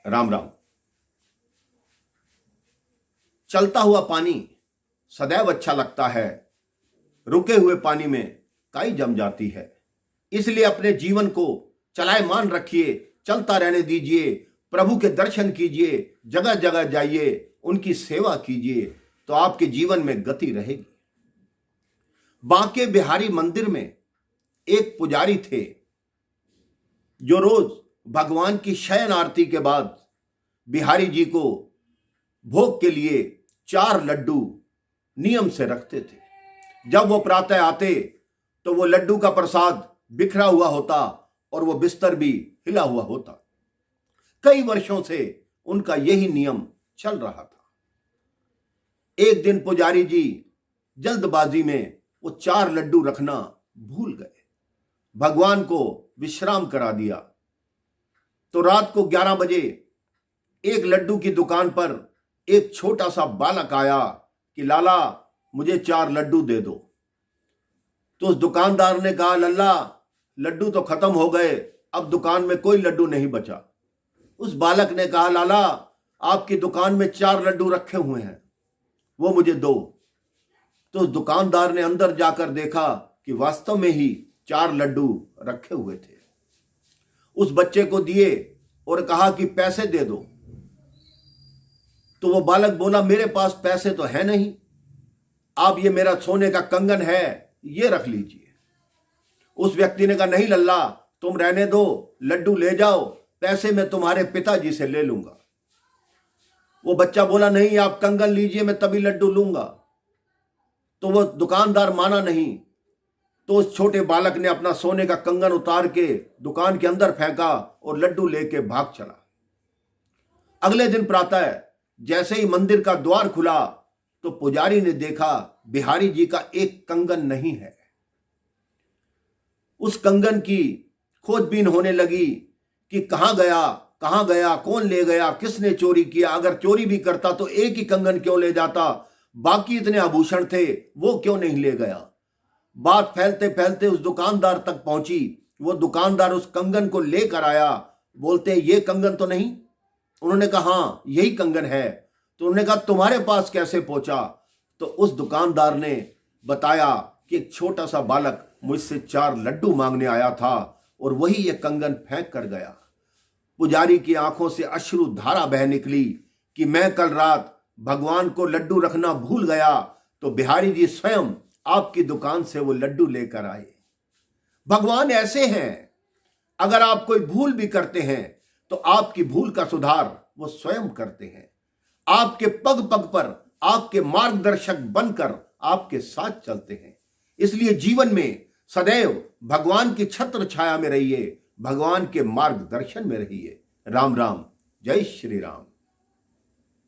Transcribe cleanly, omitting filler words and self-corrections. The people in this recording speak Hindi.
राम राम। चलता हुआ पानी सदैव अच्छा लगता है, रुके हुए पानी में काई जम जाती है। इसलिए अपने जीवन को चलायमान रखिए, चलता रहने दीजिए, प्रभु के दर्शन कीजिए, जगह जगह जाइए, उनकी सेवा कीजिए, तो आपके जीवन में गति रहेगी। बांके बिहारी मंदिर में एक पुजारी थे जो रोज भगवान की शयन आरती के बाद बिहारी जी को भोग के लिए 4 लड्डू नियम से रखते थे। जब वो प्रातः आते तो वो लड्डू का प्रसाद बिखरा हुआ होता और वो बिस्तर भी हिला हुआ होता। कई वर्षों से उनका यही नियम चल रहा था। एक दिन पुजारी जी जल्दबाजी में वो 4 लड्डू रखना भूल गए। भगवान को विश्राम करा दिया तो रात को 11 बजे एक लड्डू की दुकान पर एक छोटा सा बालक आया कि लाला मुझे 4 लड्डू दे दो। तो उस दुकानदार ने कहा, लल्ला लड्डू तो खत्म हो गए, अब दुकान में कोई लड्डू नहीं बचा। उस बालक ने कहा, लाला आपकी दुकान में 4 लड्डू रखे हुए हैं, वो मुझे दो। तो उस दुकानदार ने अंदर जाकर देखा कि वास्तव में ही 4 लड्डू रखे हुए थे। उस बच्चे को दिए और कहा कि पैसे दे दो। तो वो बालक बोला, मेरे पास पैसे तो है नहीं, आप ये मेरा सोने का कंगन है, ये रख लीजिए। उस व्यक्ति ने कहा, नहीं लल्ला तुम रहने दो, लड्डू ले जाओ, पैसे मैं तुम्हारे पिताजी से ले लूंगा। वो बच्चा बोला, नहीं आप कंगन लीजिए, मैं तभी लड्डू लूंगा। तो वो दुकानदार माना नहीं। तो उस छोटे बालक ने अपना सोने का कंगन उतार के दुकान के अंदर फेंका और लड्डू लेके भाग चला। अगले दिन प्रातः जैसे ही मंदिर का द्वार खुला तो पुजारी ने देखा बिहारी जी का एक कंगन नहीं है। उस कंगन की खोजबीन होने लगी कि कहां गया, कौन ले गया, किसने चोरी किया। अगर चोरी भी करता तो एक ही कंगन क्यों ले जाता, बाकी इतने आभूषण थे वो क्यों नहीं ले गया। बात फैलते फैलते उस दुकानदार तक पहुंची। वो दुकानदार उस कंगन को लेकर आया। बोलते हैं, ये कंगन तो नहीं। उन्होंने कहा, हाँ यही कंगन है। तो उन्होंने कहा, तुम्हारे पास कैसे पहुंचा। तो उस दुकानदार ने बताया कि एक छोटा सा बालक मुझसे 4 लड्डू मांगने आया था और वही ये कंगन फेंक कर गया। पुजारी की आंखों से अश्रु धारा बह निकली कि मैं कल रात भगवान को लड्डू रखना भूल गया तो बिहारी जी स्वयं आपकी दुकान से वो लड्डू लेकर आए। भगवान ऐसे हैं, अगर आप कोई भूल भी करते हैं तो आपकी भूल का सुधार वो स्वयं करते हैं। आपके पग पग पर आपके मार्गदर्शक बनकर आपके साथ चलते हैं। इसलिए जीवन में सदैव भगवान की छत्र छाया में रहिए, भगवान के मार्गदर्शन में रहिए। राम राम, जय श्री राम।